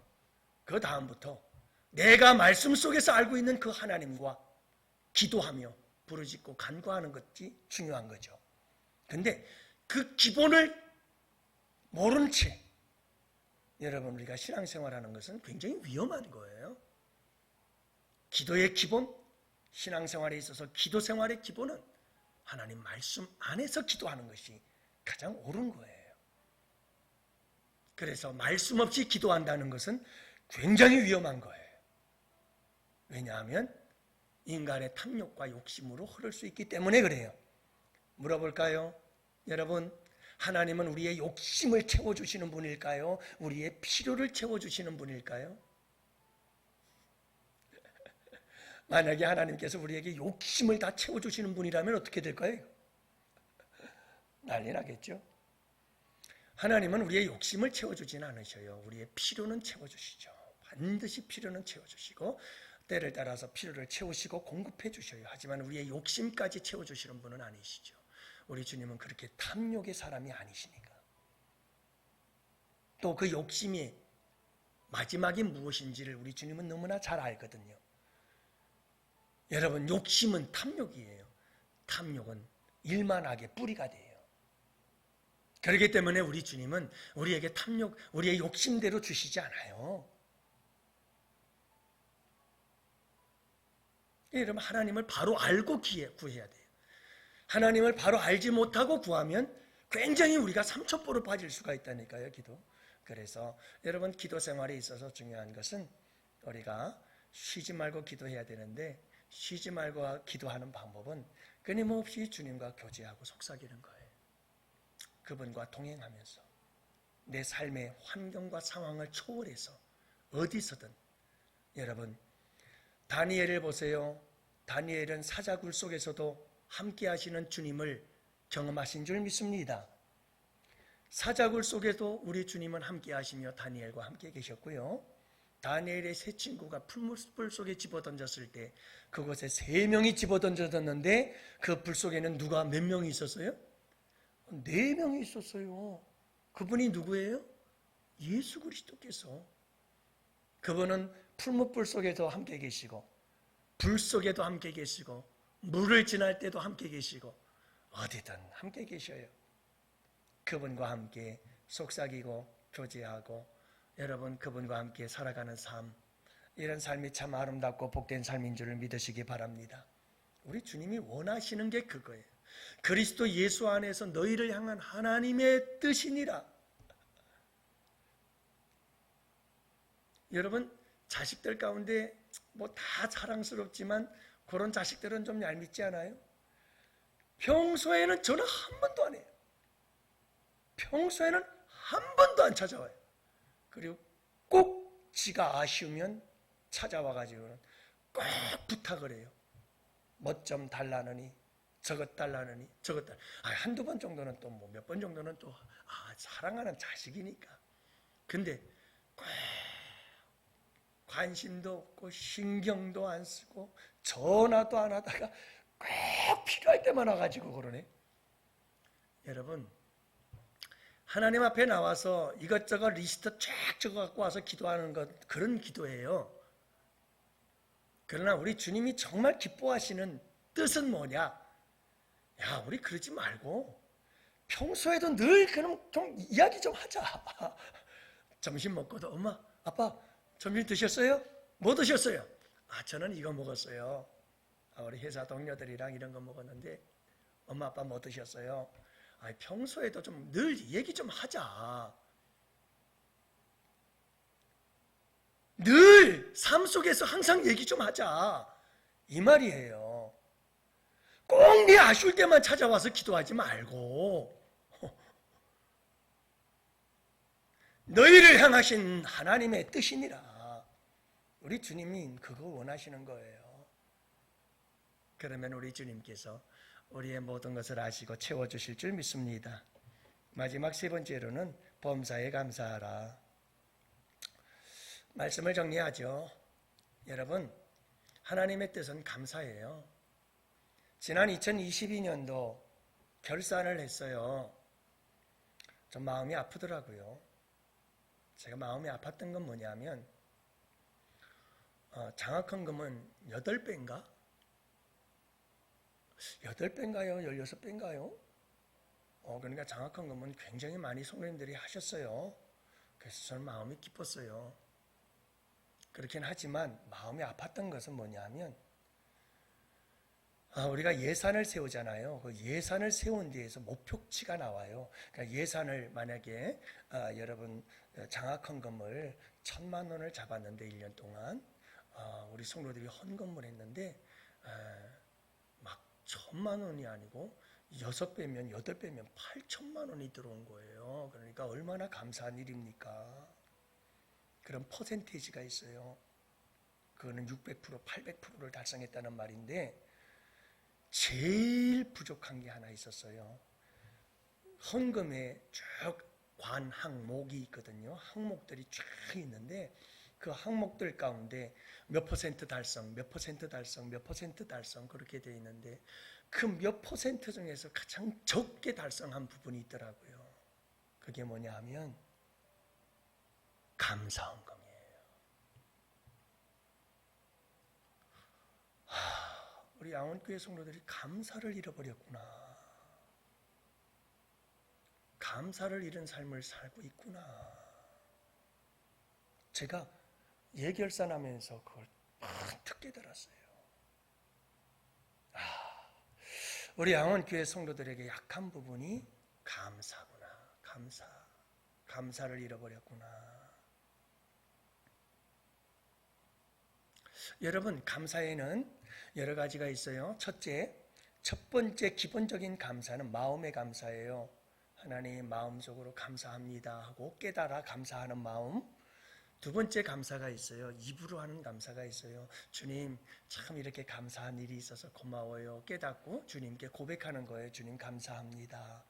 그 다음부터 내가 말씀 속에서 알고 있는 그 하나님과 기도하며 부르짖고 간구하는 것이 중요한 거죠. 근데 그 기본을 모른 채 여러분 우리가 신앙생활하는 것은 굉장히 위험한 거예요. 기도의 기본, 신앙생활에 있어서 기도생활의 기본은 하나님 말씀 안에서 기도하는 것이 가장 옳은 거예요. 그래서 말씀 없이 기도한다는 것은 굉장히 위험한 거예요. 왜냐하면 인간의 탐욕과 욕심으로 흐를 수 있기 때문에 그래요. 물어볼까요? 여러분, 하나님은 우리의 욕심을 채워주시는 분일까요? 우리의 필요를 채워주시는 분일까요? 만약에 하나님께서 우리에게 욕심을 다 채워주시는 분이라면 어떻게 될까요? 난리 나겠죠? 하나님은 우리의 욕심을 채워주지는 않으셔요. 우리의 필요는 채워주시죠. 반드시 필요는 채워주시고 때를 따라서 필요를 채우시고 공급해 주셔요. 하지만 우리의 욕심까지 채워주시는 분은 아니시죠. 우리 주님은 그렇게 탐욕의 사람이 아니시니까. 또 그 욕심이 마지막이 무엇인지를 우리 주님은 너무나 잘 알거든요. 여러분, 욕심은 탐욕이에요. 탐욕은 일만하게 뿌리가 돼요. 그렇기 때문에 우리 주님은 우리에게 탐욕, 우리의 욕심대로 주시지 않아요. 여러분, 하나님을 바로 알고 구해야 돼요. 하나님을 바로 알지 못하고 구하면 굉장히 우리가 삼천포로 빠질 수가 있다니까요, 기도. 그래서 여러분, 기도 생활에 있어서 중요한 것은 우리가 쉬지 말고 기도해야 되는데, 쉬지 말고 기도하는 방법은 끊임없이 주님과 교제하고 속삭이는 거예요. 그분과 동행하면서 내 삶의 환경과 상황을 초월해서 어디서든. 여러분, 다니엘을 보세요. 다니엘은 사자굴 속에서도 함께 하시는 주님을 경험하신 줄 믿습니다. 사자굴 속에도 우리 주님은 함께 하시며 다니엘과 함께 계셨고요. 다니엘의 세 친구가 풀물 속에 집어던졌을 때 그곳에 3명이 집어던졌는데 그 불 속에는 누가 몇 명이 있었어요? 4명이 있었어요. 그분이 누구예요? 예수 그리스도께서. 그분은 풀무불 속에도 함께 계시고 불 속에도 함께 계시고 물을 지날 때도 함께 계시고 어디든 함께 계셔요. 그분과 함께 속삭이고 교제하고 여러분 그분과 함께 살아가는 삶, 이런 삶이 참 아름답고 복된 삶인 줄을 믿으시기 바랍니다. 우리 주님이 원하시는 게 그거예요. 그리스도 예수 안에서 너희를 향한 하나님의 뜻이니라. 여러분, 자식들 가운데 뭐 다 사랑스럽지만 그런 자식들은 좀 얄밉지 않아요? 평소에는 전화 한 번도 안 해요. 평소에는 한 번도 안 찾아와요. 그리고 꼭 지가 아쉬우면 찾아와가지고는 꼭 부탁을 해요. 뭐 좀 달라느니, 저것 달라느니, 저것 달라느니. 한두 번 정도는 또 뭐 몇 번 정도는 또 사랑하는 자식이니까. 근데 꼭 관심도 없고 신경도 안 쓰고 전화도 안 하다가 꼭 필요할 때만 와가지고 그러네. 여러분, 하나님 앞에 나와서 이것저것 리스트 쫙 적어갖고 와서 기도하는 것, 그런 기도예요. 그러나 우리 주님이 정말 기뻐하시는 뜻은 뭐냐? 야, 우리 그러지 말고 평소에도 늘 그럼 좀 이야기 좀 하자. 점심 먹고도 엄마, 아빠 점심 드셨어요? 뭐 드셨어요? 저는 이거 먹었어요. 우리 회사 동료들이랑 이런 거 먹었는데 엄마 아빠 뭐 드셨어요? 평소에도 좀 늘 얘기 좀 하자. 늘 삶 속에서 항상 얘기 좀 하자. 이 말이에요. 꼭 네 아쉬울 때만 찾아와서 기도하지 말고 너희를 향하신 하나님의 뜻이니라. 우리 주님이 그거 원하시는 거예요. 그러면 우리 주님께서 우리의 모든 것을 아시고 채워주실 줄 믿습니다. 마지막 세 번째로는 범사에 감사하라. 말씀을 정리하죠. 여러분, 하나님의 뜻은 감사예요. 지난 2022년도 결산을 했어요. 좀 마음이 아프더라고요. 제가 마음이 아팠던 건 뭐냐면 장학헌금은 8배인가? 8배인가요? 16배인가요? 그러니까 장학헌금은 굉장히 많이 성도님들이 하셨어요. 그래서 저는 마음이 기뻤어요. 그렇긴 하지만 마음이 아팠던 것은 뭐냐면 우리가 예산을 세우잖아요. 그 예산을 세운 뒤에서 목표치가 나와요. 그러니까 예산을 만약에 여러분 장학헌금을 1,000만 원을 잡았는데 1년 동안 우리 성도들이 헌금을 했는데 막 1,000만 원이 아니고 6배면 8배면 8천만 원이 들어온 거예요. 그러니까 얼마나 감사한 일입니까? 그런 퍼센테이지가 있어요. 그거는 600%, 800%를 달성했다는 말인데 제일 부족한 게 하나 있었어요. 헌금에 쭉 관 항목이 있거든요. 항목들이 쭉 있는데 그 항목들 가운데 몇 퍼센트 달성, 몇 퍼센트 달성, 몇 퍼센트 달성 그렇게 되어 있는데 그 몇 퍼센트 중에서 가장 적게 달성한 부분이 있더라고요. 그게 뭐냐 하면 감사헌금이에요. 우리 양원교회 성도들이 감사를 잃어버렸구나. 감사를 잃은 삶을 살고 있구나. 제가 예결산하면서 그걸 탁 깨달았어요. 우리 양원교회 성도들에게 약한 부분이 감사구나. 감사를 잃어버렸구나. 여러분, 감사에는 여러 가지가 있어요. 첫 번째 기본적인 감사는 마음의 감사예요. 하나님 마음속으로 감사합니다 하고 깨달아 감사하는 마음. 두 번째 감사가 있어요. 입으로 하는 감사가 있어요. 주님, 참 이렇게 감사한 일이 있어서 고마워요. 깨닫고 주님께 고백하는 거예요. 주님 감사합니다.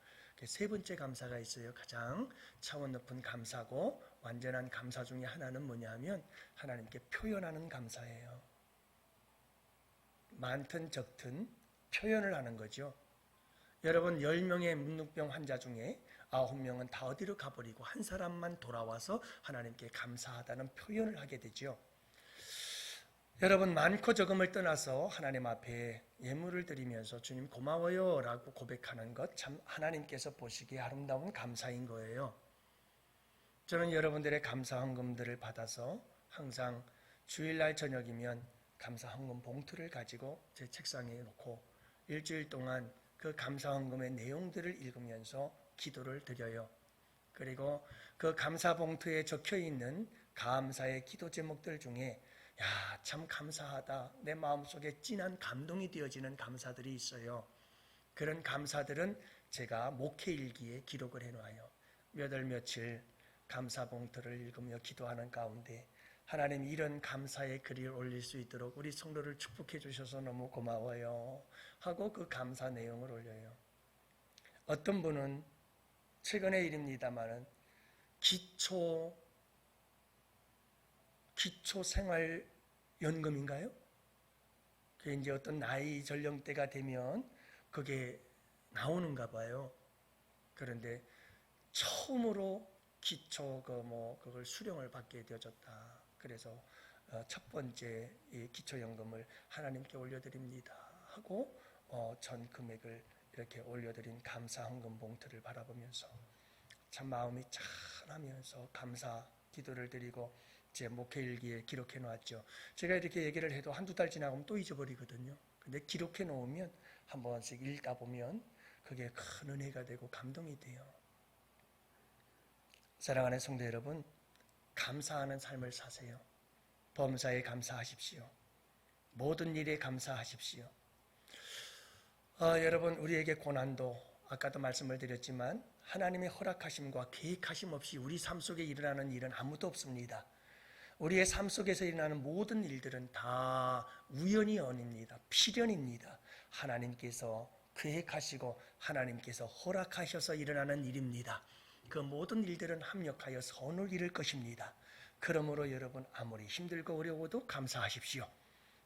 세 번째 감사가 있어요. 가장 차원 높은 감사고 완전한 감사 중에 하나는 뭐냐면 하나님께 표현하는 감사예요. 많든 적든 표현을 하는 거죠. 여러분 10명의 문둥병 환자 중에 9명은 다 어디로 가버리고 한 사람만 돌아와서 하나님께 감사하다는 표현을 하게 되죠. 여러분 많고 적음을 떠나서 하나님 앞에 예물을 드리면서 주님 고마워요 라고 고백하는 것 참 하나님께서 보시기에 아름다운 감사인 거예요. 저는 여러분들의 감사 헌금들을 받아서 항상 주일날 저녁이면 감사 헌금 봉투를 가지고 제 책상에 놓고 일주일 동안 그 감사헌금의 내용들을 읽으면서 기도를 드려요. 그리고 그 감사봉투에 적혀있는 감사의 기도 제목들 중에 야, 참 감사하다, 내 마음속에 진한 감동이 되어지는 감사들이 있어요. 그런 감사들은 제가 목회일기에 기록을 해놔요. 몇 월 며칠 감사봉투를 읽으며 기도하는 가운데 하나님, 이런 감사의 글을 올릴 수 있도록 우리 성도를 축복해 주셔서 너무 고마워요 하고 그 감사 내용을 올려요. 어떤 분은 최근의 일입니다마는 기초생활연금인가요? 그게 이제 어떤 나이 전령대가 되면 그게 나오는가 봐요. 그런데 처음으로 그걸 수령을 받게 되어졌다. 그래서 첫 번째 이 기초연금을 하나님께 올려드립니다 하고 전 금액을 이렇게 올려드린 감사헌금 봉투를 바라보면서 참 마음이 짠하면서 감사 기도를 드리고 제 목회일기에 기록해 놓았죠. 제가 이렇게 얘기를 해도 한두 달 지나가면 또 잊어버리거든요. 근데 기록해 놓으면 한 번씩 읽다 보면 그게 큰 은혜가 되고 감동이 돼요. 사랑하는 성도 여러분, 감사하는 삶을 사세요. 범사에 감사하십시오. 모든 일에 감사하십시오. 여러분, 우리에게 고난도 아까도 말씀을 드렸지만 하나님의 허락하심과 계획하심 없이 우리 삶 속에 일어나는 일은 아무도 없습니다. 우리의 삶 속에서 일어나는 모든 일들은 다 우연이 아닙니다. 필연입니다. 하나님께서 계획하시고 하나님께서 허락하셔서 일어나는 일입니다. 그 모든 일들은 합력하여 선을 이룰 것입니다. 그러므로 여러분, 아무리 힘들고 어려워도 감사하십시오.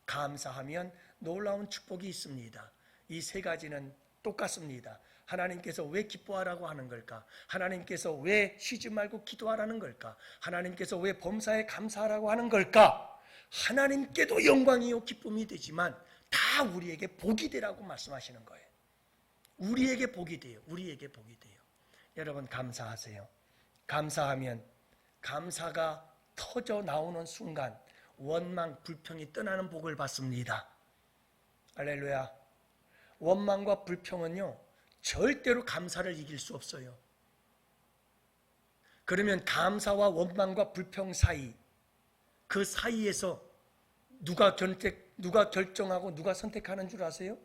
감사하면 놀라운 축복이 있습니다. 이 세 가지는 똑같습니다. 하나님께서 왜 기뻐하라고 하는 걸까? 하나님께서 왜 쉬지 말고 기도하라는 걸까? 하나님께서 왜 범사에 감사하라고 하는 걸까? 하나님께도 영광이요 기쁨이 되지만 다 우리에게 복이 되라고 말씀하시는 거예요. 우리에게 복이 돼요. 우리에게 복이 돼요. 여러분, 감사하세요. 감사하면 감사가 터져 나오는 순간 원망, 불평이 떠나는 복을 받습니다. 할렐루야. 원망과 불평은요, 절대로 감사를 이길 수 없어요. 그러면 감사와 원망과 불평 사이, 그 사이에서 누가 결정하고 누가 선택하는 줄 아세요?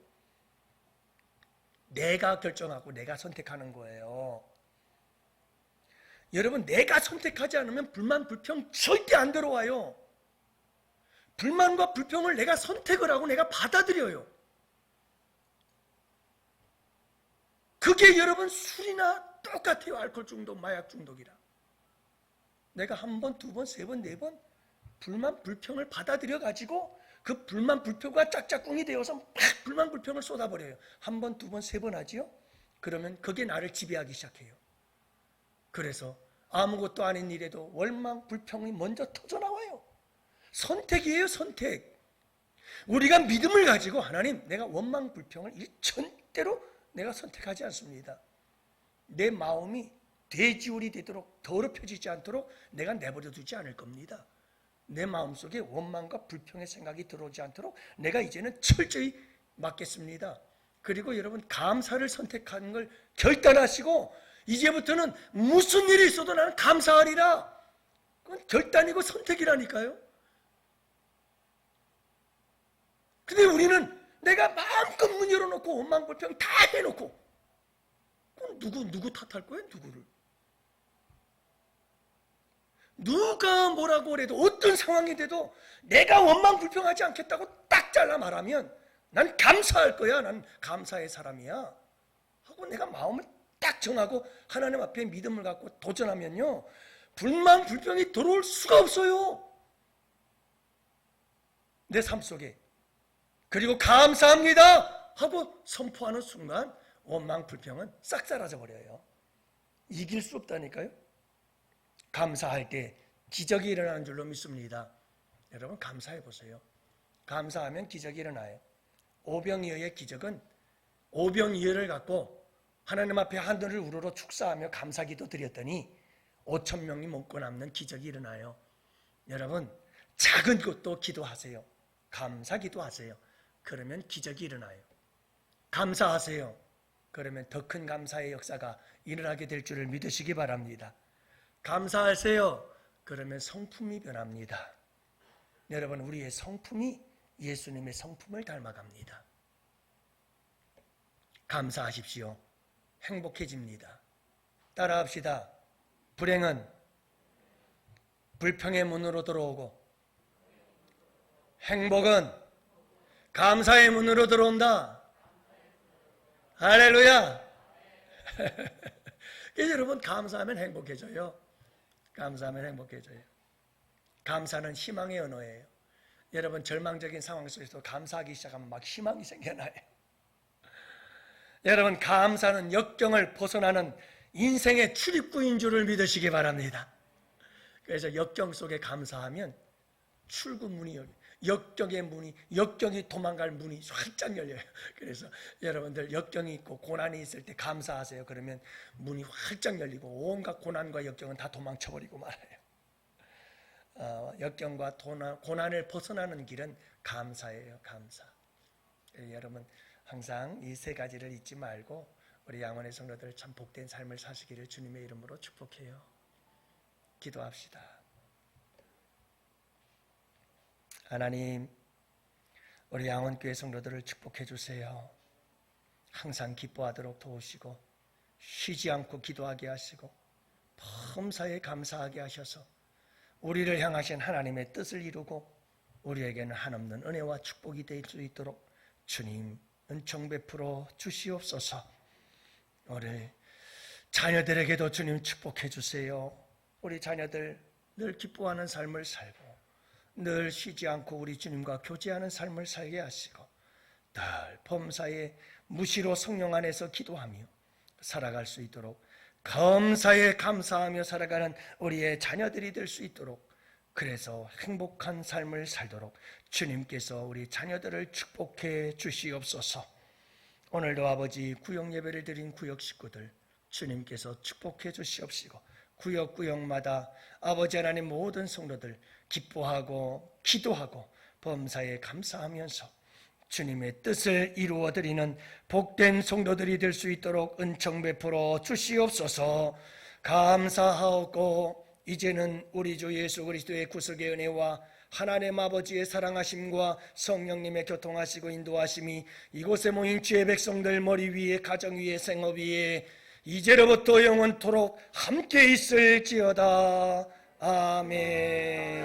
내가 결정하고 내가 선택하는 거예요. 여러분, 내가 선택하지 않으면 불만, 불평 절대 안 들어와요. 불만과 불평을 내가 선택을 하고 내가 받아들여요. 그게 여러분 술이나 똑같아요. 알코올 중독, 마약 중독이라. 내가 한 번, 두 번, 세 번, 네 번 불만, 불평을 받아들여 가지고 그 불만, 불평과 짝짝꿍이 되어서 막 불만, 불평을 쏟아버려요. 한 번, 두 번, 세 번 하지요? 그러면 그게 나를 지배하기 시작해요. 그래서 아무것도 아닌 일에도 원망, 불평이 먼저 터져나와요. 선택이에요, 선택. 우리가 믿음을 가지고 하나님, 내가 원망, 불평을 절대로 내가 선택하지 않습니다. 내 마음이 돼지울이 되도록 더럽혀지지 않도록 내가 내버려 두지 않을 겁니다. 내 마음속에 원망과 불평의 생각이 들어오지 않도록 내가 이제는 철저히 막겠습니다. 그리고 여러분, 감사를 선택하는 걸 결단하시고 이제부터는 무슨 일이 있어도 나는 감사하리라. 그건 결단이고 선택이라니까요. 근데 우리는 내가 마음껏 문 열어놓고 원망 불평 다 해놓고 그럼 누구 탓할 거예요? 누구를? 누가 뭐라고 그래도 어떤 상황이 돼도 내가 원망 불평하지 않겠다고 딱 잘라 말하면 난 감사할 거야. 난 감사의 사람이야 하고 내가 마음을 딱 정하고 하나님 앞에 믿음을 갖고 도전하면요, 불만 불평이 들어올 수가 없어요, 내 삶 속에. 그리고 감사합니다 하고 선포하는 순간 원망 불평은 싹 사라져 버려요. 이길 수 없다니까요. 감사할 때 기적이 일어나는 줄로 믿습니다. 여러분, 감사해 보세요. 감사하면 기적이 일어나요. 오병이어의 기적은 오병이어를 갖고 하나님 앞에 하늘을 우러러 축사하며 감사기도 드렸더니 5,000명이 먹고 남는 기적이 일어나요. 여러분, 작은 것도 기도하세요. 감사기도 하세요. 그러면 기적이 일어나요. 감사하세요. 그러면 더 큰 감사의 역사가 일어나게 될 줄을 믿으시기 바랍니다. 감사하세요. 그러면 성품이 변합니다. 여러분, 우리의 성품이 예수님의 성품을 닮아갑니다. 감사하십시오. 행복해집니다. 따라합시다. 불행은 불평의 문으로 들어오고 행복은 감사의 문으로 들어온다. 할렐루야. 여러분, 감사하면 행복해져요. 감사하면 행복해져요. 감사는 희망의 언어예요. 여러분, 절망적인 상황 속에서 감사하기 시작하면 막 희망이 생겨나요. 여러분, 감사는 역경을 벗어나는 인생의 출입구인 줄을 믿으시기 바랍니다. 그래서 역경 속에 감사하면 출구문이 열려요. 역경의 문이, 역경이 도망갈 문이 활짝 열려요. 그래서 여러분들 역경이 있고 고난이 있을 때 감사하세요. 그러면 문이 활짝 열리고 온갖 고난과 역경은 다 도망쳐버리고 말아요. 역경과 고난을 벗어나는 길은 감사예요. 감사. 여러분, 항상 이 세 가지를 잊지 말고 우리 양원의 성도들 참 복된 삶을 사시기를 주님의 이름으로 축복해요. 기도합시다. 하나님, 우리 양원교회 성도들을 축복해 주세요. 항상 기뻐하도록 도우시고 쉬지 않고 기도하게 하시고 범사에 감사하게 하셔서 우리를 향하신 하나님의 뜻을 이루고 우리에게는 한없는 은혜와 축복이 될 수 있도록 주님 은총 베풀어 주시옵소서. 우리 자녀들에게도 주님 축복해 주세요. 우리 자녀들 늘 기뻐하는 삶을 살고 늘 쉬지 않고 우리 주님과 교제하는 삶을 살게 하시고 늘 범사에 무시로 성령 안에서 기도하며 살아갈 수 있도록 감사에 감사하며 살아가는 우리의 자녀들이 될 수 있도록, 그래서 행복한 삶을 살도록 주님께서 우리 자녀들을 축복해 주시옵소서. 오늘도 아버지 구역 예배를 드린 구역 식구들 주님께서 축복해 주시옵시고 구역마다 아버지 하나님 모든 성도들 기뻐하고 기도하고 범사에 감사하면서 주님의 뜻을 이루어드리는 복된 성도들이 될 수 있도록 은총 베풀어 주시옵소서. 감사하옵고 이제는 우리 주 예수 그리스도의 구속의 은혜와 하나님 아버지의 사랑하심과 성령님의 교통하시고 인도하심이 이곳에 모인 주의 백성들 머리 위에 가정 위에 생업 위에 이제로부터 영원토록 함께 있을지어다. 아멘.